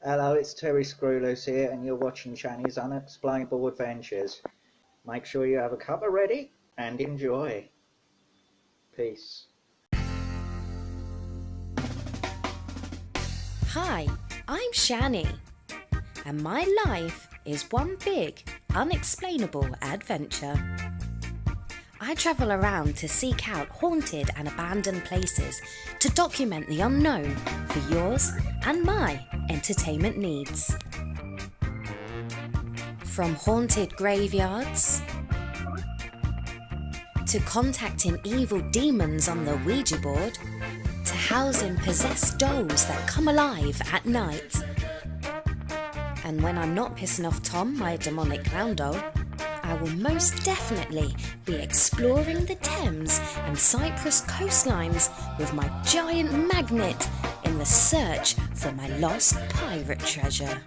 Hello, it's Terry Screwloose here, and you're watching Shani's Unexplainable Adventures. Make sure you have a cuppa ready and enjoy. Peace. Hi, I'm Shani, and my life is one big, unexplainable adventure. I travel around to seek out haunted and abandoned places to document the unknown for yours and my entertainment needs. From haunted graveyards to contacting evil demons on the Ouija board to housing possessed dolls that come alive at night. And when I'm not pissing off Tom, my demonic clown doll, I will most definitely be exploring the Thames and Cyprus coastlines with my giant magnet in the search for my lost pirate treasure.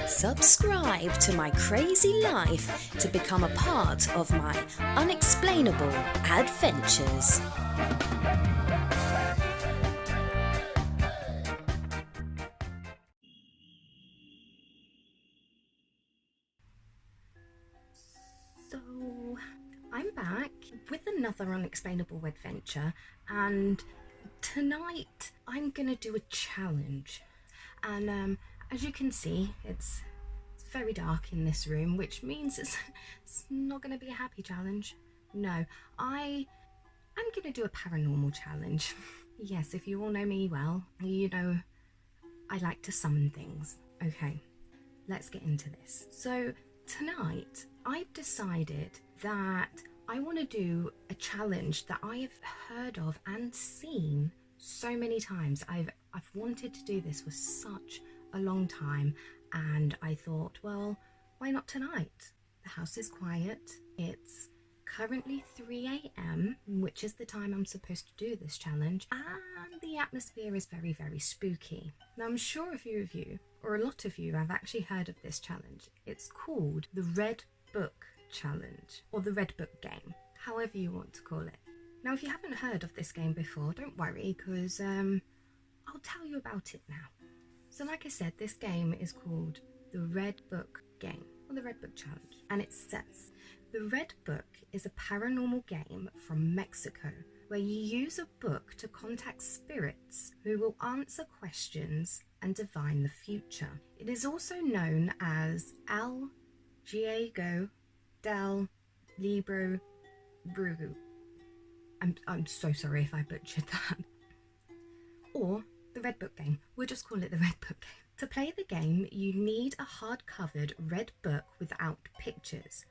Subscribe to my crazy life to become a part of my unexplainable adventures. So, I'm back with another unexplainable adventure, and tonight I'm gonna do a challenge. And as you can see, it's very dark in this room, which means it's not gonna be a happy challenge. No, I'm gonna do a paranormal challenge. Yes, if you all know me well, you know I like to summon things. Okay, let's get into this. So tonight I've decided that I want to do a challenge that I have heard of and seen so many times. I've wanted to do this for such a long time, and I thought, well, why not tonight? The house is quiet. It's currently 3 a.m, which is the time I'm supposed to do this challenge, and the atmosphere is very, very spooky. Now, I'm sure a few of you, or a lot of you, have actually heard of this challenge. It's called the Red Book Challenge, or the Red Book Game, however you want to call it. Now, if you haven't heard of this game before, don't worry, because I'll tell you about it now. So like I said, this game is called the Red Book Game, or the Red Book Challenge, and it says, the Red Book is a paranormal game from Mexico where you use a book to contact spirits who will answer questions and divine the future. It is also known as El Juego del Libro Brugu. I'm so sorry if I butchered that. Or the Red Book Game. We'll just call it the Red Book Game. To play the game, you need a hard-covered red book without pictures,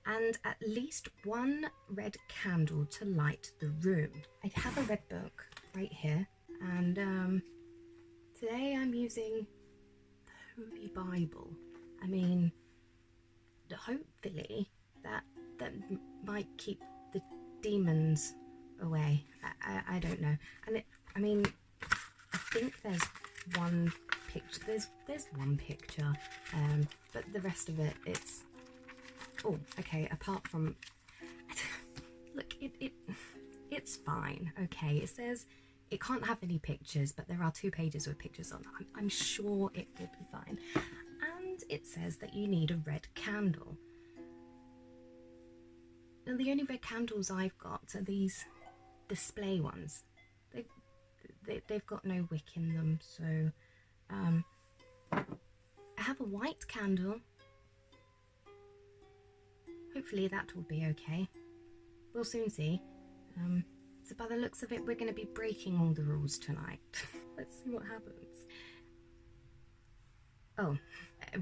and at least one red candle to light the room. I have a red book right here, and today I'm using the Holy Bible. I mean, hopefully that might keep the demons away. I don't know. And I think there's one picture. There's one picture, but the rest of it's. Oh, okay. Apart from, look, it's fine. Okay, it says it can't have any pictures, but there are 2 pages with pictures on. I'm sure it will be fine. And it says that you need a red candle. Now, the only red candles I've got are these display ones. They've got no wick in them, so I have a white candle. Hopefully that will be okay. We'll soon see. So by the looks of it, we're going to be breaking all the rules tonight. Let's see what happens. Oh,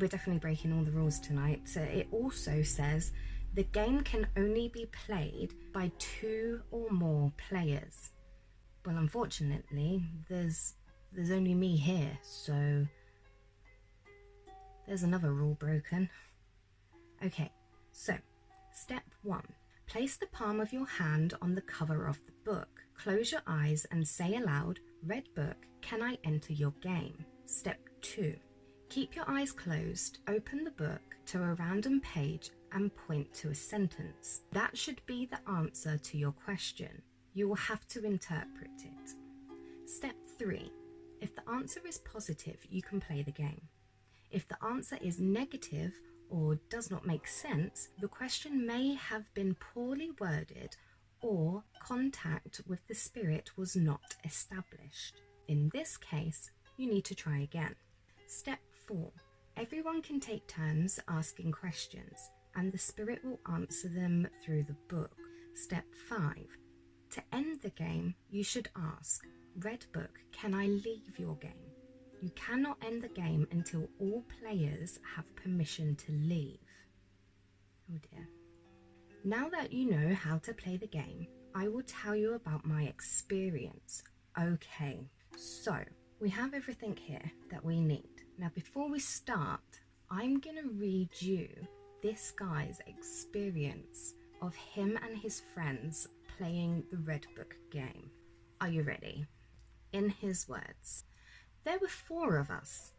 we're definitely breaking all the rules tonight. It also says the game can only be played by 2 or more players. Well, unfortunately, there's only me here, so there's another rule broken. Okay, so step 1. Place the palm of your hand on the cover of the book. Close your eyes and say aloud, "Red Book, can I enter your game?" Step 2. Keep your eyes closed, open the book to a random page and point to a sentence. That should be the answer to your question. You will have to interpret it. Step 3. If the answer is positive, you can play the game. If the answer is negative or does not make sense, the question may have been poorly worded or contact with the spirit was not established. In this case, you need to try again. Step 4. Everyone can take turns asking questions, and the spirit will answer them through the book. Step 5. To end the game, you should ask, Red Book, can I leave your game? You cannot end the game until all players have permission to leave. Oh dear. Now that you know how to play the game, I will tell you about my experience. Okay, so we have everything here that we need. Now before we start, I'm going to read you this guy's experience of him and his friends playing the Red Book game. Are you ready? In his words, there were 4 of us: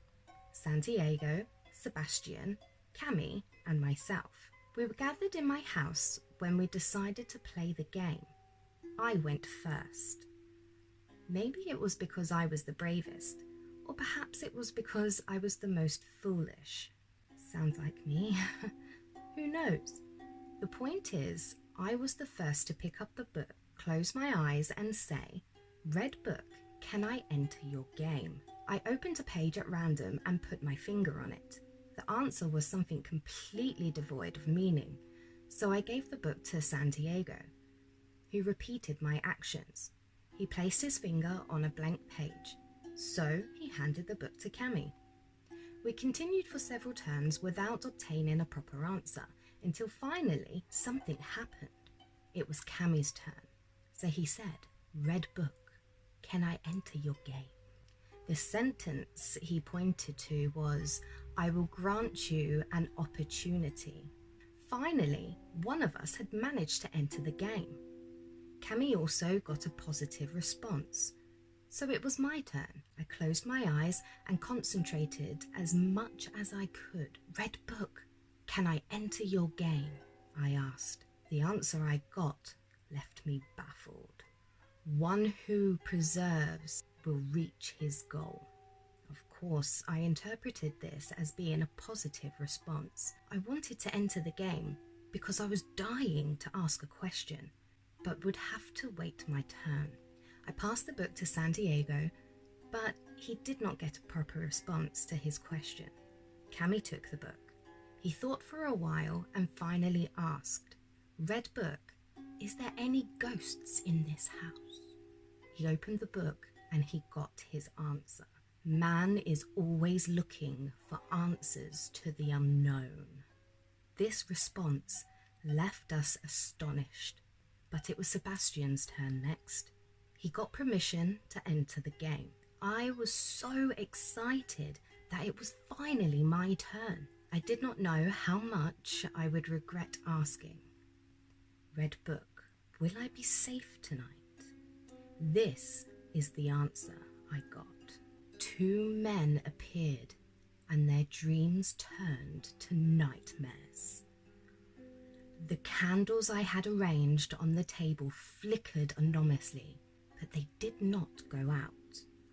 Santiago, Sebastian, Cami, and myself. We were gathered in my house when we decided to play the game. I went first. Maybe it was because I was the bravest, or perhaps it was because I was the most foolish. Sounds like me. Who knows? The point is, I was the first to pick up the book, close my eyes and say, Red Book, can I enter your game? I opened a page at random and put my finger on it. The answer was something completely devoid of meaning, so I gave the book to Santiago, who repeated my actions. He placed his finger on a blank page, so he handed the book to Cami. We continued for several turns without obtaining a proper answer, until finally something happened. It was Cami's turn, so he said, Red Book, can I enter your game? The sentence he pointed to was, I will grant you an opportunity. Finally, one of us had managed to enter the game. Cami also got a positive response. So it was my turn. I closed my eyes and concentrated as much as I could. Red Book, can I enter your game? I asked. The answer I got left me baffled. One who preserves will reach his goal. Of course, I interpreted this as being a positive response. I wanted to enter the game because I was dying to ask a question, but would have to wait my turn. I passed the book to Santiago, but he did not get a proper response to his question. Cami took the book. He thought for a while and finally asked, Red Book, is there any ghosts in this house? He opened the book and he got his answer. Man is always looking for answers to the unknown. This response left us astonished, but it was Sebastian's turn next. He got permission to enter the game. I was so excited that it was finally my turn. I did not know how much I would regret asking. Red Book, will I be safe tonight? This is the answer I got. 2 men appeared, and their dreams turned to nightmares. The candles I had arranged on the table flickered anonymously, but they did not go out.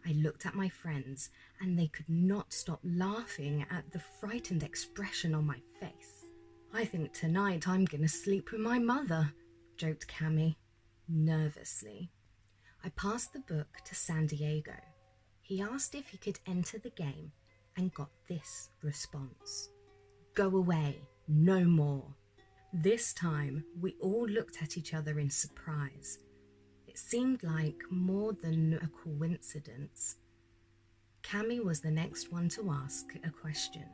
I looked at my friends, and they could not stop laughing at the frightened expression on my face. I think tonight I'm gonna sleep with my mother, joked Cami, nervously. I passed the book to San Diego. He asked if he could enter the game and got this response. Go away, no more. This time, we all looked at each other in surprise. It seemed like more than a coincidence. Cami was the next one to ask a question.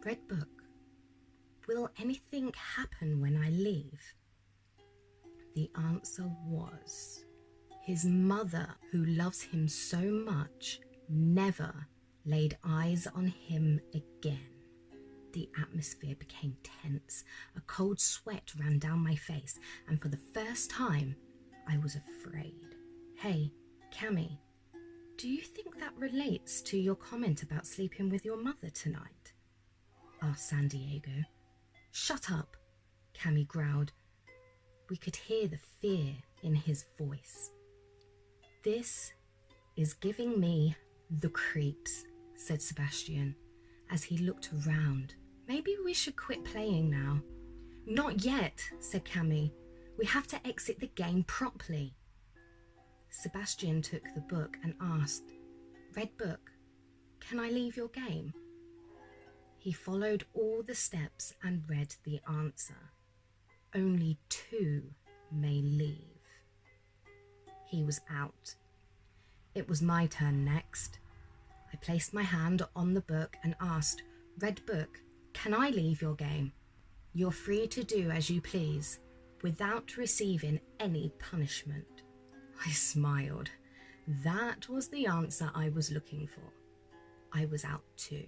Red Book, will anything happen when I leave? The answer was, his mother, who loves him so much, never laid eyes on him again. The atmosphere became tense. A cold sweat ran down my face, and for the first time, I was afraid. Hey, Cami, do you think that relates to your comment about sleeping with your mother tonight? Asked San Diego. Shut up, Cami growled. We could hear the fear in his voice. This is giving me the creeps, said Sebastian as he looked around. Maybe we should quit playing now. Not yet, said Cammy. We have to exit the game properly. Sebastian took the book and asked, Red Book, can I leave your game? He followed all the steps and read the answer. Only 2 may leave. He was out. It was my turn next. I placed my hand on the book and asked, Red Book, can I leave your game? You're free to do as you please, without receiving any punishment. I smiled. That was the answer I was looking for. I was out too.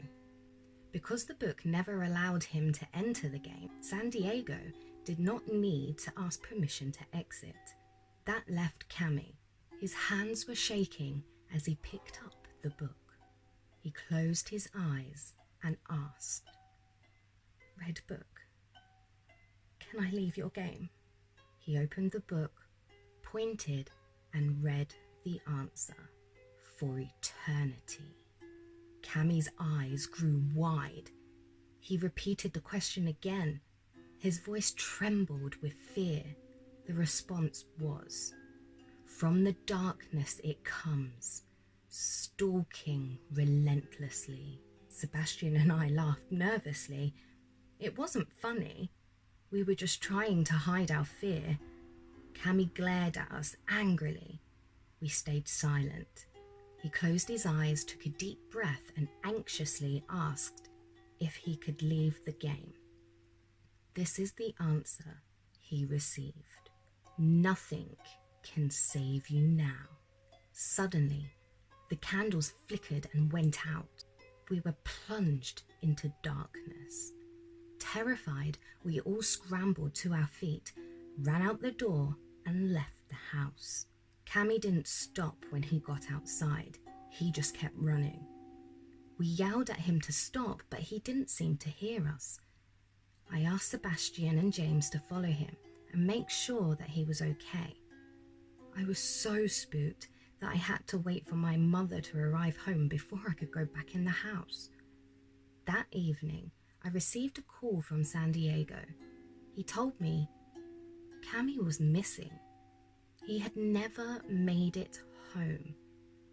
Because the book never allowed him to enter the game, San Diego did not need to ask permission to exit. That left Cammy. His hands were shaking as he picked up the book. He closed his eyes and asked, Red Book, can I leave your game? He opened the book, pointed, and read the answer. For eternity. Cammy's eyes grew wide. He repeated the question again. His voice trembled with fear. The response was, From the darkness it comes, stalking relentlessly. Sebastian and I laughed nervously. It wasn't funny. We were just trying to hide our fear. Cammy glared at us angrily. We stayed silent. He closed his eyes, took a deep breath, and anxiously asked if he could leave the game. This is the answer he received. Nothing can save you now. Suddenly, the candles flickered and went out. We were plunged into darkness. Terrified, we all scrambled to our feet, ran out the door, and left the house. Cammy didn't stop when he got outside. He just kept running. We yelled at him to stop, but he didn't seem to hear us. I asked Sebastian and James to follow him and make sure that he was okay. I was so spooked that I had to wait for my mother to arrive home before I could go back in the house. That evening, I received a call from San Diego. He told me Cammy was missing. He had never made it home.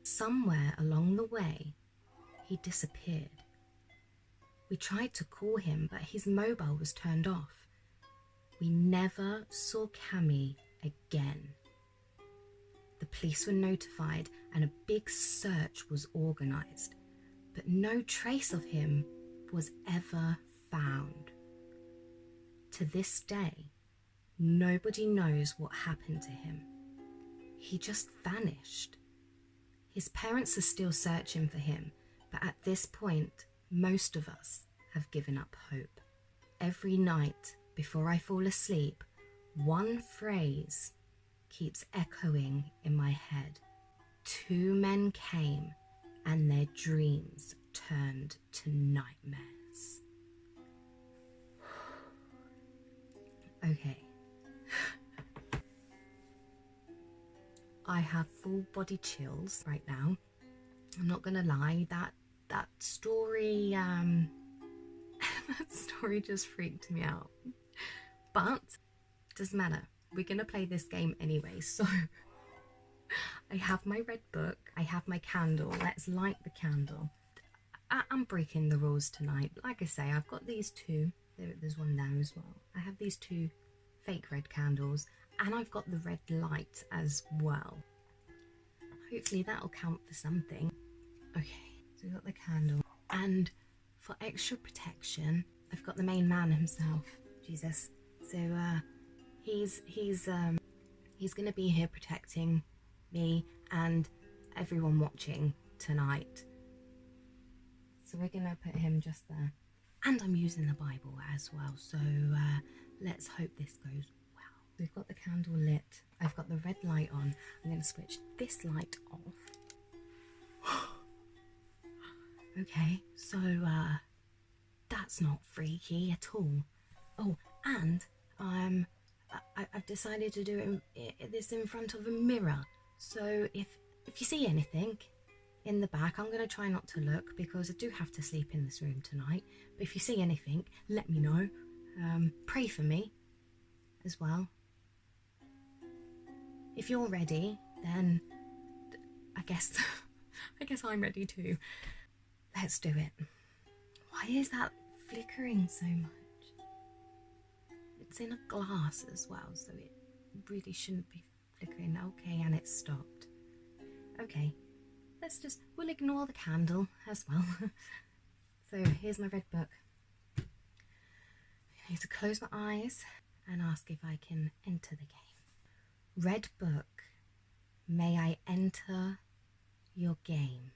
Somewhere along the way, he disappeared. We tried to call him, but his mobile was turned off. We never saw Cammy again. The police were notified and a big search was organised, but no trace of him was ever found. To this day, nobody knows what happened to him. He just vanished. His parents are still searching for him, but at this point, most of us have given up hope. Every night before I fall asleep, one phrase keeps echoing in my head. 2 men came and their dreams turned to nightmares. Okay. I have full body chills right now. I'm not gonna lie, that story that story just freaked me out. But doesn't matter. We're gonna play this game anyway. So I have my red book, I have my candle. Let's light the candle. I'm breaking the rules tonight. Like I say, I've got these 2. There's one there as well. I have these 2 fake red candles. And I've got the red light as well. Hopefully that'll count for something. Okay, so we've got the candle. And for extra protection, I've got the main man himself, Jesus. So he's gonna be here protecting me and everyone watching tonight. So we're gonna put him just there. And I'm using the Bible as well. So let's hope this goes. We've got the candle lit. I've got the red light on. I'm going to switch this light off. Okay, so that's not freaky at all. Oh, and I've decided to do this in front of a mirror. So if if you see anything in the back, I'm going to try not to look because I do have to sleep in this room tonight. But if you see anything, let me know. Pray for me as well. If you're ready, then I guess I'm ready too. Let's do it. Why is that flickering so much? It's in a glass as well, so it really shouldn't be flickering. Okay, and it stopped. Okay, we'll ignore the candle as well. So here's my red book. I need to close my eyes and ask if I can enter the game. Red book, may I enter your game?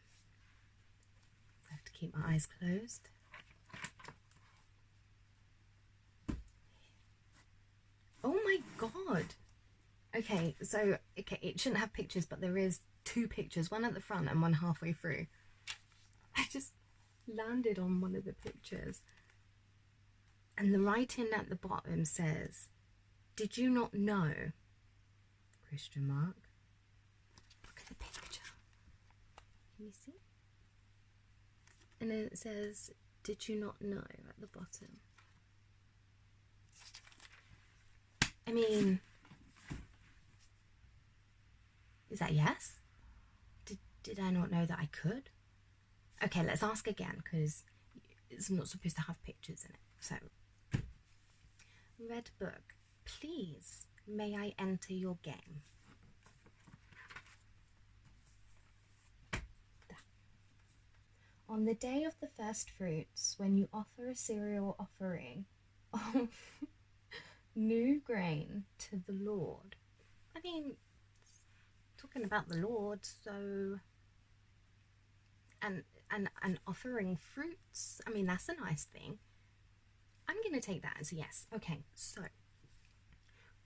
I have to keep my eyes closed. Oh my god! Okay, so it shouldn't have pictures, but there is 2 pictures, one at the front and one halfway through. I just landed on one of the pictures. And the writing at the bottom says, "Did you not know?" Question mark. Look at the picture. Can you see? And then it says, "Did you not know?" at the bottom. I mean, is that yes? Did I not know that I could? Okay, let's ask again because it's not supposed to have pictures in it. So, red book, please, may I enter your game? On the day of the first fruits, when you offer a cereal offering of new grain to the Lord. I mean, talking about the Lord, so and offering fruits. I mean, that's a nice thing. I'm going to take that as a yes. Okay, so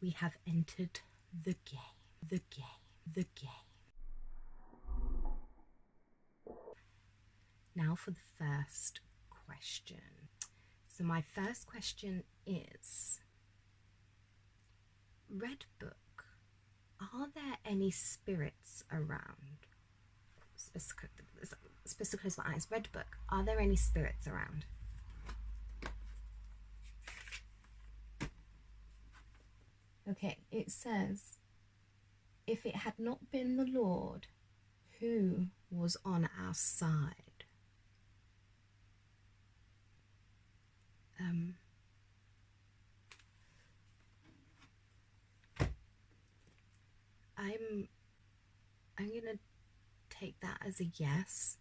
we have entered the game. Now for the first question. So my first question is, red book, are there any spirits around? Supposed to close my eyes. Red book, are there any spirits around? Okay, it says, if it had not been the Lord who was on our side. I'm gonna take that as a yes.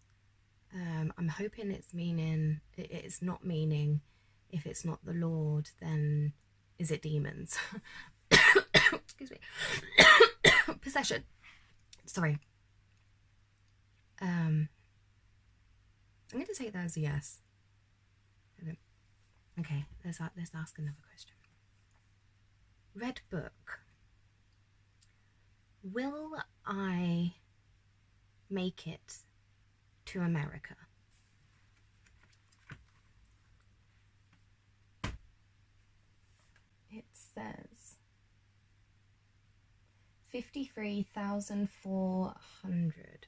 I'm hoping it's not meaning if it's not the Lord, then is it demons? Excuse me. Possession. Sorry. I'm going to take that as a yes. Okay, let's ask another question. Red book. Will I make it to America? It says 53,400.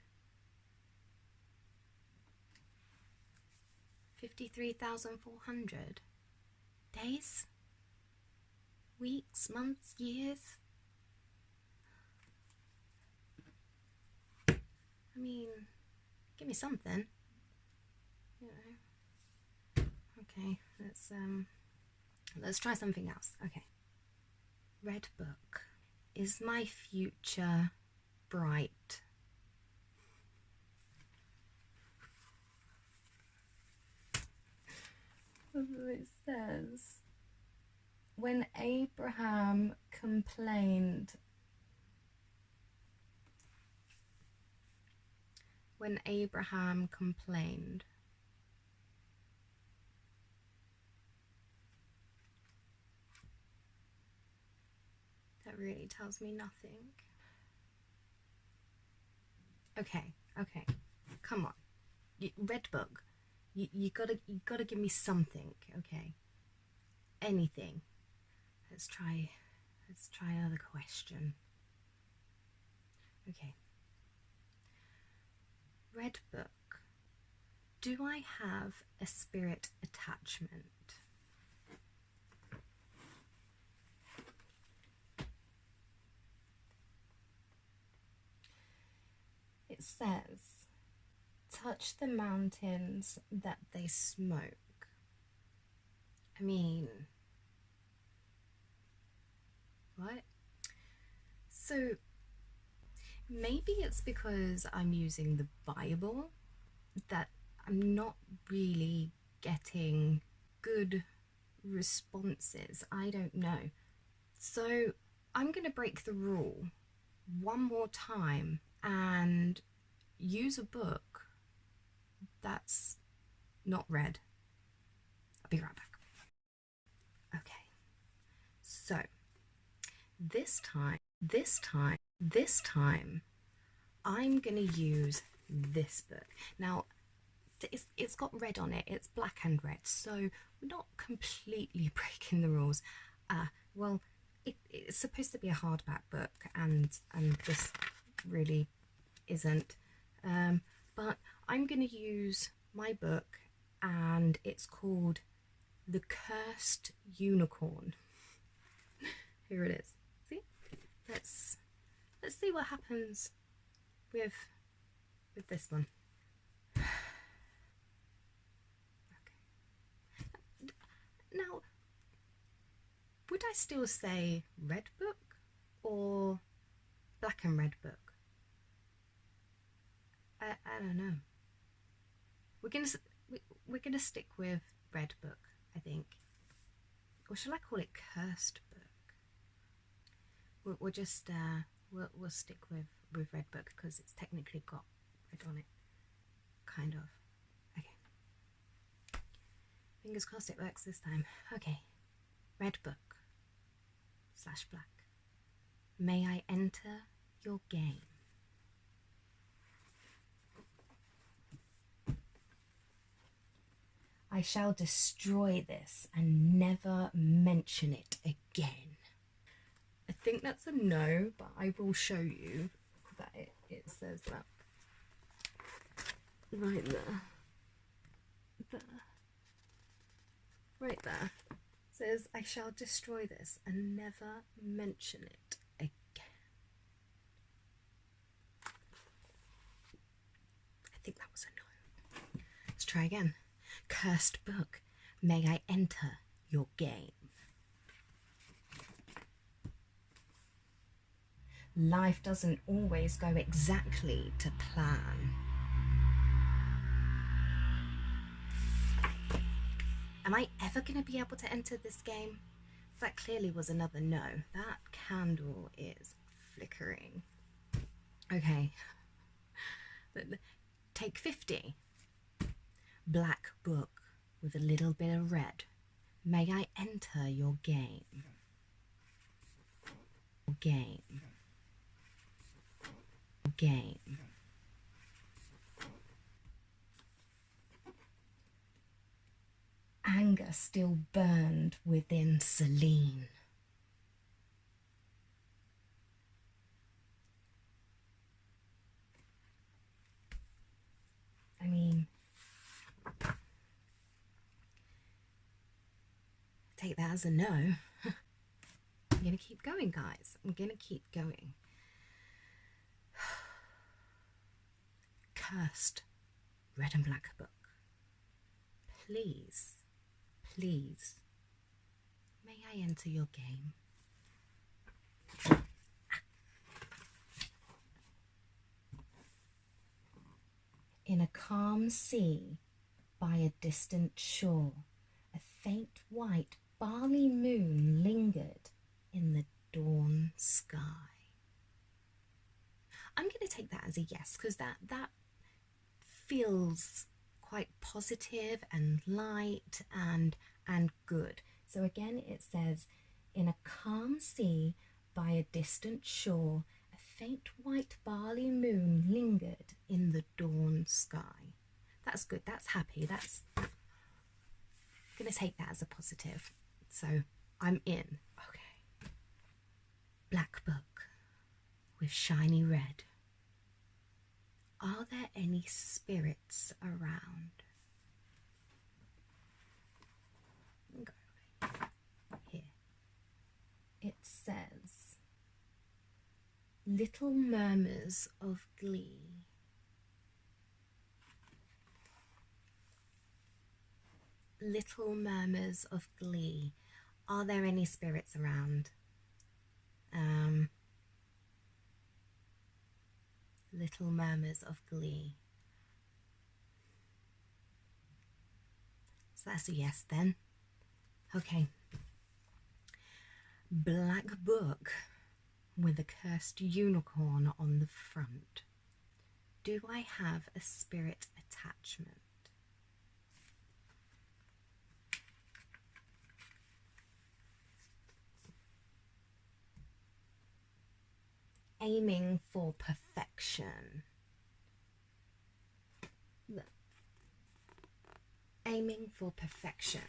53,400 days, weeks, months, years. I mean, give me something. You know. Okay, let's try something else. Okay. Red book. Is my future bright? It says, when Abraham complained. When Abraham complained. That really tells me nothing. Okay, come on. Red book. You gotta give me something, okay? Anything. Let's try another question. Okay. Red book. Do I have a spirit attachment? It says, touch the mountains that they smoke. I mean, what? So maybe it's because I'm using the Bible that I'm not really getting good responses. I don't know. So I'm going to break the rule one more time and use a book that's not red. I'll be right back. Okay, so this time, I'm gonna use this book. Now, it's got red on it, it's black and red, so we're not completely breaking the rules. Well, it's supposed to be a hardback book, and this really isn't. But I'm gonna use my book, and it's called The Cursed Unicorn. Here it is. See? Let's see what happens with this one. Okay. Now, would I still say red book or black and red book? I don't know. We're gonna stick with red book, I think. Or shall I call it cursed book? We'll just we'll stick with red book because it's technically got red on it, kind of. Okay. Fingers crossed it works this time. Okay. Red book / black. May I enter your game? I shall destroy this and never mention it again. I think that's a no, but I will show you that it says that right there. Right there. It says, I shall destroy this and never mention it again. I think that was a no. Let's try again. Cursed book, may I enter your game? Life doesn't always go exactly to plan. Am I ever going to be able to enter this game? That clearly was another no. That candle is flickering. Okay. Take 50. Black book with a little bit of red. May I enter your game? Game. Anger still burned within Celine. I mean, take that as a no. I'm gonna keep going, guys. I'm gonna keep going. Cursed red and black book. Please, may I enter your game? In a calm sea, by a distant shore, a faint white barley moon lingered in the dawn sky. I'm going to take that as a yes, because that feels quite positive and light and good. So again, it says, in a calm sea by a distant shore, a faint white barley moon lingered in the dawn sky. That's good. That's happy. That's going to take that as a positive. So I'm in. Okay. Black book with shiny red. Are there any spirits around? Go here. It says, little murmurs of glee. Little murmurs of glee. Are there any spirits around? Little murmurs of glee. So that's a yes then. Okay. Black book with a cursed unicorn on the front. Do I have a spirit attachment? Aiming for perfection. Aiming for perfection.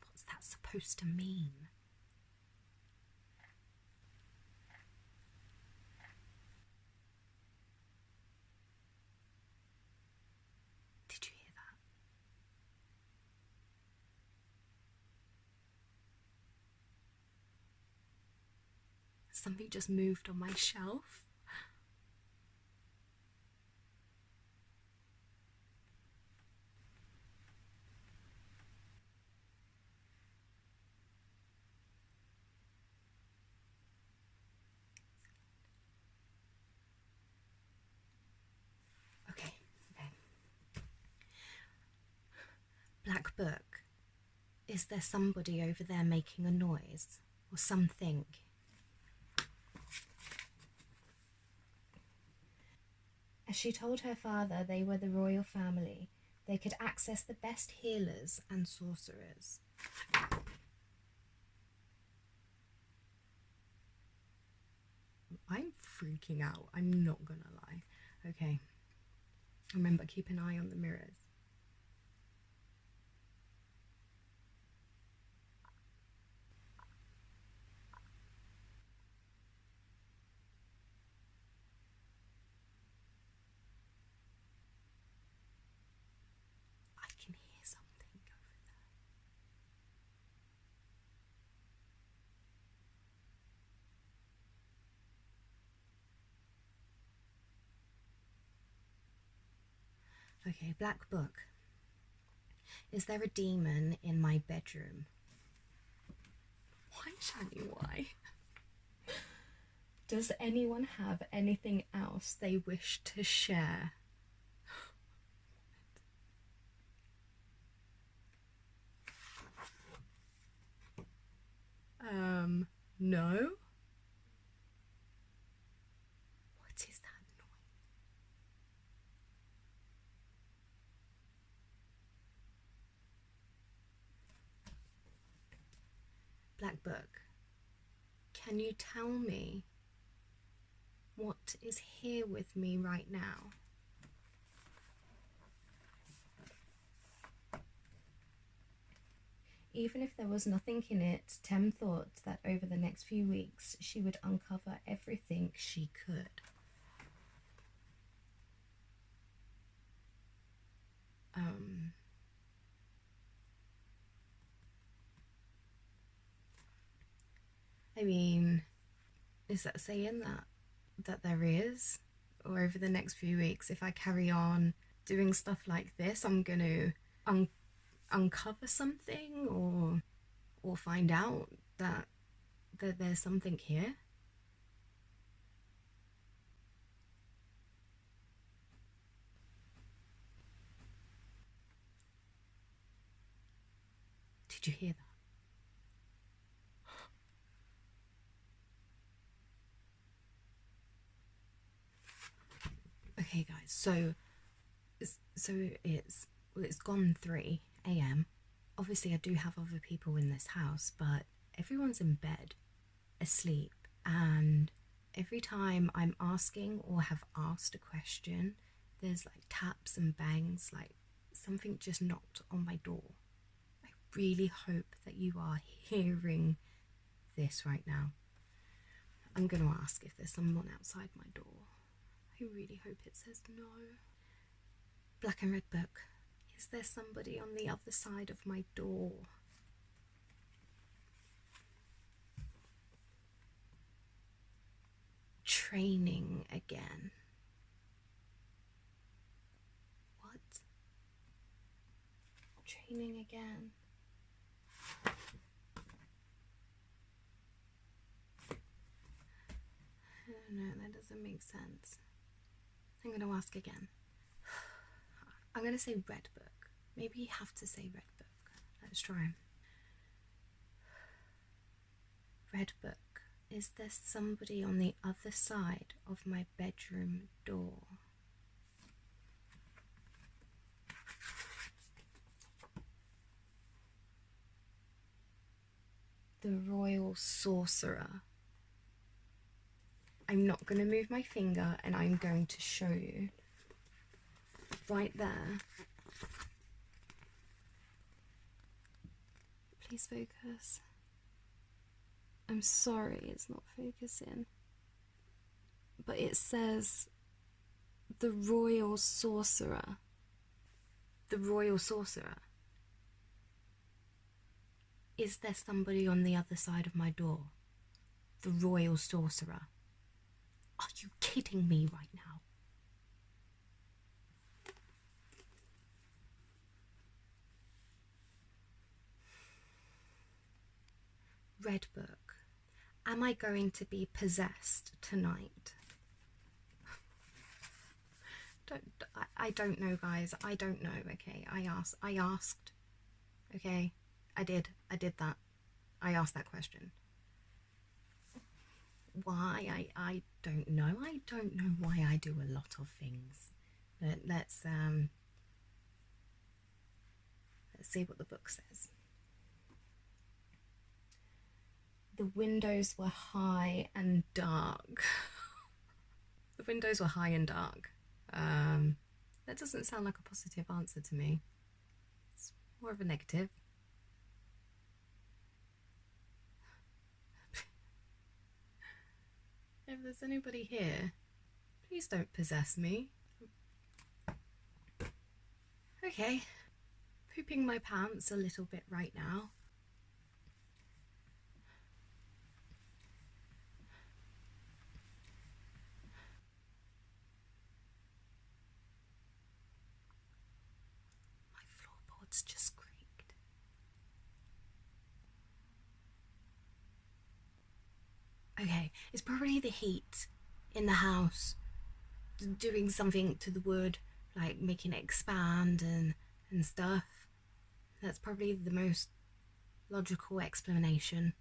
What's that supposed to mean? Did you hear that? Something just moved on my shelf. Okay. Black book. Is there somebody over there making a noise? Or something? As she told her father they were the royal family, they could access the best healers and sorcerers. I'm freaking out, I'm not gonna lie. Okay. Remember, keep an eye on the mirrors. I can hear something over there. Okay, black book. Is there a demon in my bedroom? Why, Shani, why? Does anyone have anything else they wish to share? No? What is that noise? Black book, can you tell me what is here with me right now? Even if there was nothing in it, Tem thought that over the next few weeks she would uncover everything she could. I mean, is that saying that there is? Or over the next few weeks, if I carry on doing stuff like this, I'm going to uncover something or find out that there's something here? Did you hear that? Okay, guys, so it's gone 3 a.m. Obviously, I do have other people in this house, but everyone's in bed, asleep, and every time I'm asking or have asked a question, there's like taps and bangs, like something just knocked on my door. I really hope that you are hearing this right now. I'm going to ask if there's someone outside my door. I really hope it says no. Black and red book. Is there somebody on the other side of my door? Training again. What? Training again. I don't know, that doesn't make sense. I'm going to ask again. I'm going to say red book. Maybe you have to say red book. Let's try. Red book. Is there somebody on the other side of my bedroom door? The Royal Sorcerer. I'm not going to move my finger and I'm going to show you. Right there. Please focus. I'm sorry it's not focusing. But it says the Royal Sorcerer. The Royal Sorcerer. Is there somebody on the other side of my door? The Royal Sorcerer. Are you kidding me right now? Red book. Am I going to be possessed tonight? I don't know, guys. I don't know, okay? I asked. Okay? I did that. I asked that question. Why? I don't know. I don't know why I do a lot of things. But let's see what the book says. The windows were high and dark. The windows were high and dark. That doesn't sound like a positive answer to me. It's more of a negative. If there's anybody here, please don't possess me. Okay, pooping my pants a little bit right now. My floorboards just creaked. Okay, it's probably the heat in the house doing something to the wood, like making it expand and stuff. That's probably the most logical explanation.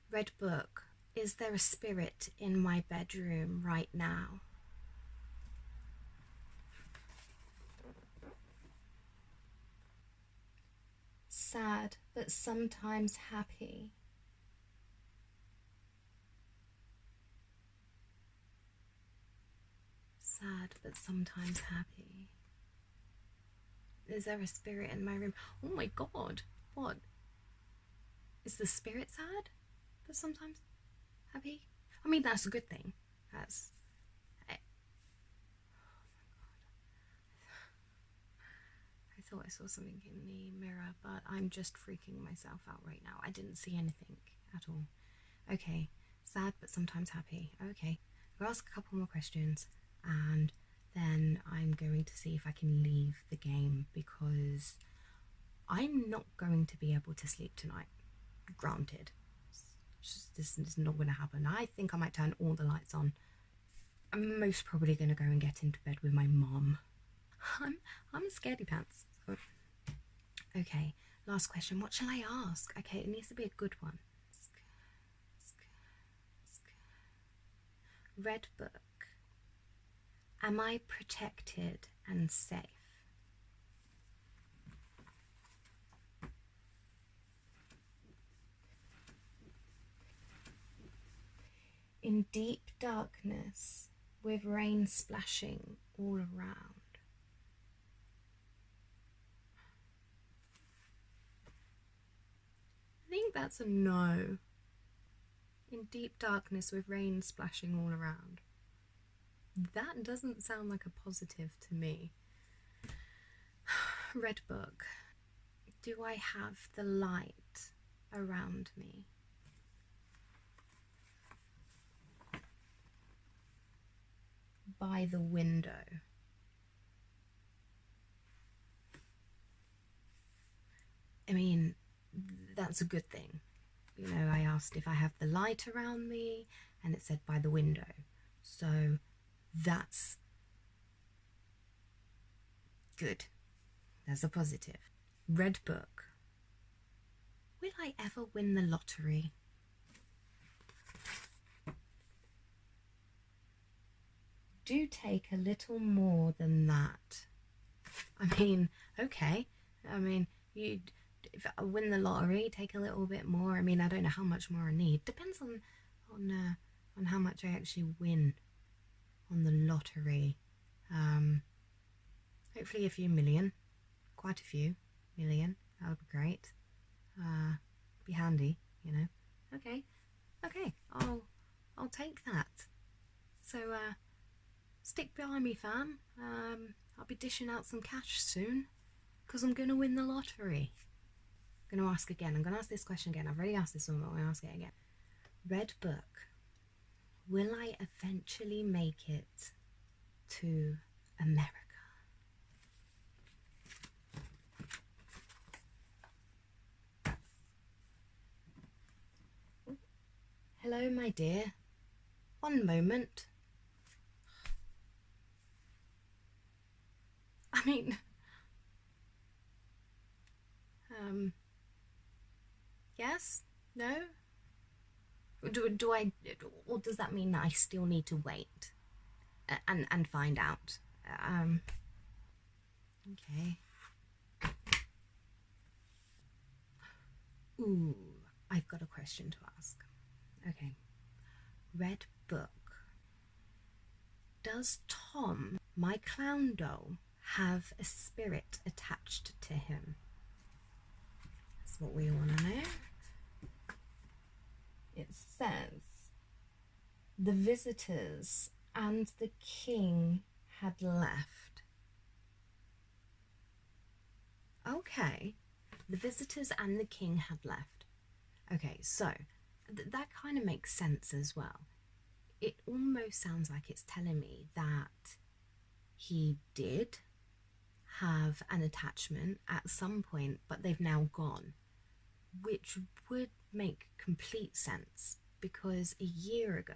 Red book. Is there a spirit in my bedroom right now? Sad, but sometimes happy. Sad, but sometimes happy. Is there a spirit in my room? Oh my god, what? Is the spirit sad, but sometimes happy? I mean, that's a good thing. That's... Oh my god. I thought I saw something in the mirror, but I'm just freaking myself out right now. I didn't see anything at all. Okay, sad, but sometimes happy. Okay, I'll ask a couple more questions. And then I'm going to see if I can leave the game because I'm not going to be able to sleep tonight. Granted. This is not going to happen. I think I might turn all the lights on. I'm most probably going to go and get into bed with my mom. I'm scaredy pants. Okay, last question. What shall I ask? Okay, it needs to be a good one. Red book. Am I protected and safe? In deep darkness with rain splashing all around. I think that's a no. in deep darkness with rain splashing all around. That doesn't sound like a positive to me. Red book. Do I have the light around me? By the window. I mean, that's a good thing. You know, I asked if I have the light around me, and it said by the window. So that's good. That's a positive. Red book. Will I ever win the lottery? Do take a little more than that. I mean, okay. I mean, if I win the lottery, take a little bit more. I mean, I don't know how much more I need. Depends on how much I actually win on the lottery. Hopefully a few million, quite a few million. That would be great. Be handy, you know. Okay, I'll take that. So stick behind me, fam. I'll be dishing out some cash soon, because I'm gonna win the lottery. I'm gonna ask again. I'm gonna ask this question again. I've already asked this one, but I'm gonna ask it again. Red book. Will I eventually make it to America? Hello, my dear. One moment. I mean, yes? No? Do I, or does that mean that I still need to wait and find out? Okay. Ooh, I've got a question to ask. Okay. Red book. Does Tom, my clown doll, have a spirit attached to him? That's what we want to know. It says the visitors and the king had left. Okay, the visitors and the king had left. Okay, so that kind of makes sense as well. It almost sounds like it's telling me that he did have an attachment at some point, but they've now gone, which would make complete sense, because a year ago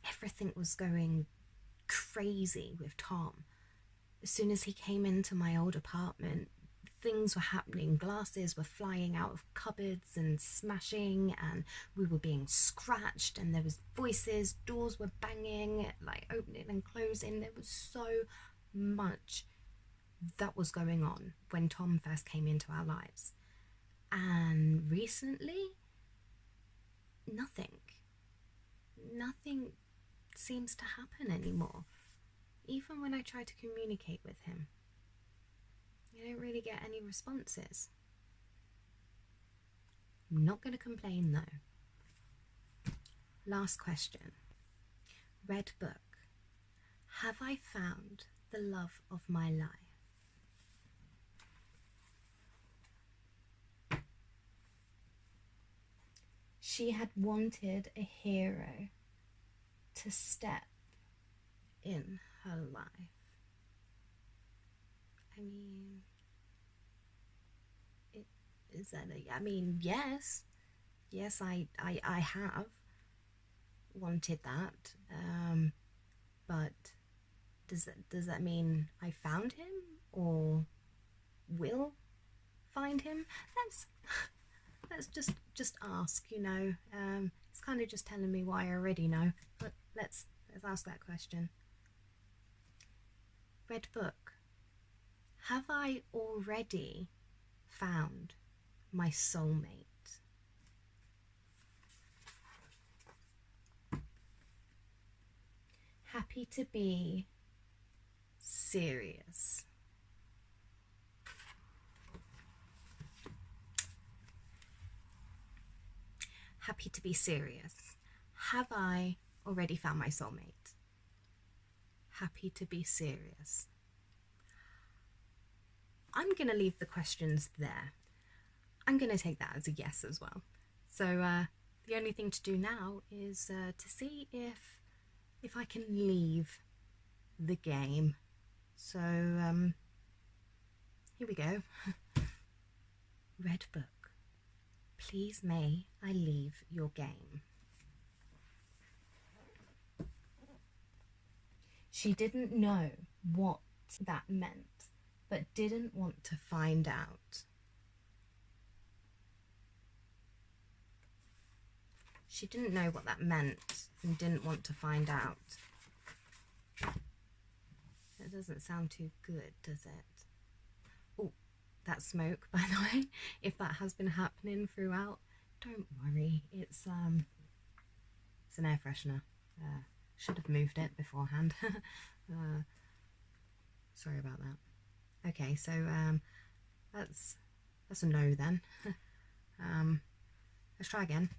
everything was going crazy with Tom. As soon as he came into my old apartment, things were happening. Glasses were flying out of cupboards and smashing, and we were being scratched, and there was voices, doors were banging, like opening and closing. There was so much that was going on when Tom first came into our lives. And recently, nothing seems to happen anymore. Even when I try to communicate with him, I don't really get any responses. I'm not going to complain though. Last question. Red book. Have I found the love of my life? She had wanted a hero to step in her life. I mean, is that I mean, yes, I have wanted that, but does that mean I found him or will find him? Let's just ask, you know. It's kind of just telling me what I already know, but let's ask that question. Red book. Have I already found my soulmate? Happy to be serious. happy to be serious. Have I already found my soulmate? Happy to be serious. I'm going to leave the questions there. I'm going to take that as a yes as well. So the only thing to do now is to see if I can leave the game. So here we go. Red book. Please may I leave your game. She didn't know what that meant, but didn't want to find out. She didn't know what that meant and didn't want to find out. That doesn't sound too good, does it? Oh, that smoke, by the way, if that has been happening throughout, don't worry. It's an air freshener. Should have moved it beforehand. Sorry about that. Okay, so that's a no then. Let's try again.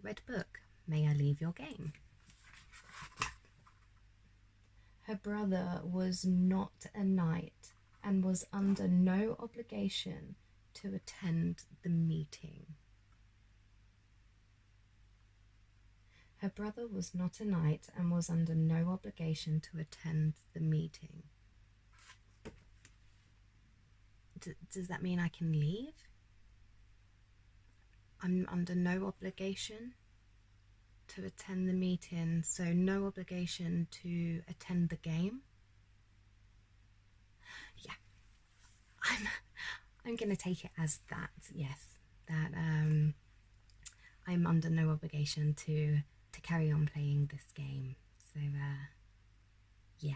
Red book, may I leave your game? Her brother was not a knight and was under no obligation to attend the meeting. Her brother was not a knight and was under no obligation to attend the meeting. Does that mean I can leave? I'm under no obligation to attend the meeting, so no obligation to attend the game? Yeah, I'm gonna take it as that, yes, that I'm under no obligation to carry on playing this game. So yeah.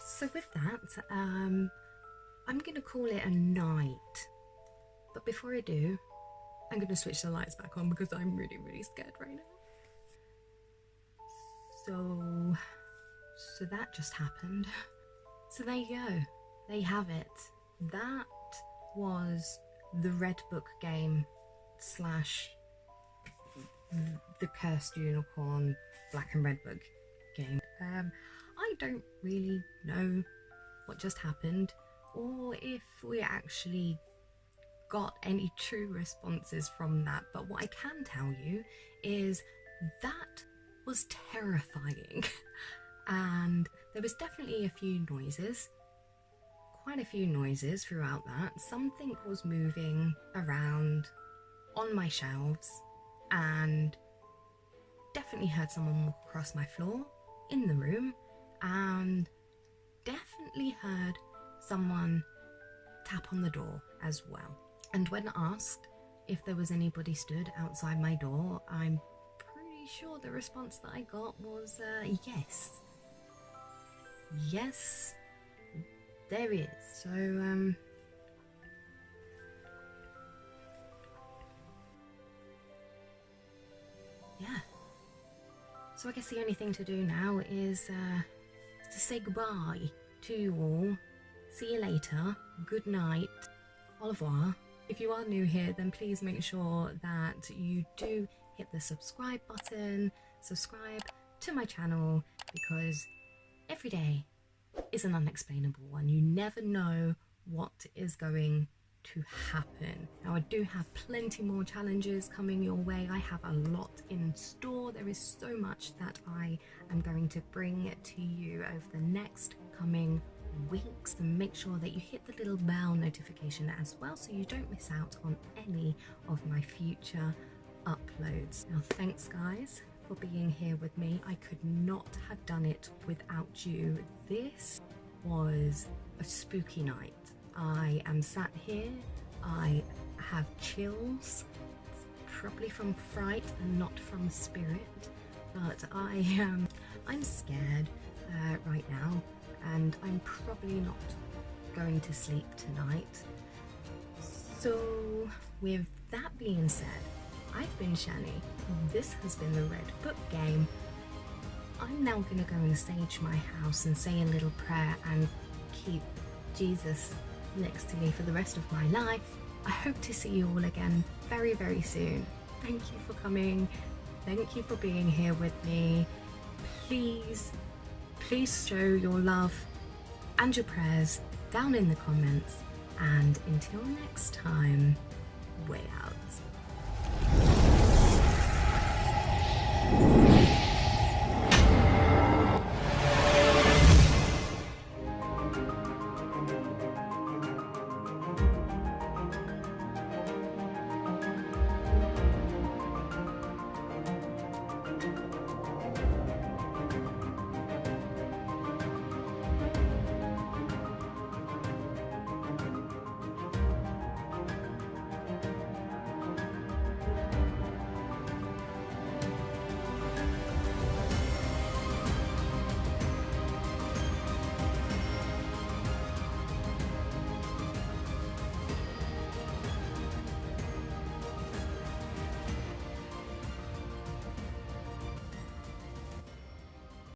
So with that, I'm gonna call it a night. But before I do, I'm going to switch the lights back on because I'm really, really scared right now. So that just happened. So there you go. There you have it. That was the Red Book game / the Cursed Unicorn Black and Red Book game. I don't really know what just happened or if we actually got any true responses from that, but what I can tell you is that was terrifying. And there was definitely a few noises, quite a few noises throughout that. Something was moving around on my shelves, and definitely heard someone walk across my floor in the room, and definitely heard someone tap on the door as well. And when asked if there was anybody stood outside my door, I'm pretty sure the response that I got was yes. Yes, there is. So, yeah. So I guess the only thing to do now is to say goodbye to you all. See you later. Good night. Au revoir. If you are new here, then please make sure that you do hit the subscribe button, subscribe to my channel, because every day is an unexplainable one. You never know what is going to happen. Now, I do have plenty more challenges coming your way. I have a lot in store. There is so much that I am going to bring to you over the next coming weeks, and make sure that you hit the little bell notification as well so you don't miss out on any of my future uploads. Now, thanks guys for being here with me. I could not have done it without you. This was a spooky night. I am sat here, I have chills, probably from fright and not from spirit, but I'm scared right now, and I'm probably not going to sleep tonight. So with that being said, I've been Shani. This has been the Red Book game. I'm now going to go and sage my house and say a little prayer and keep Jesus next to me for the rest of my life. I hope to see you all again very, very soon. Thank you for coming. Thank you for being here with me. Please show your love and your prayers down in the comments. And until next time,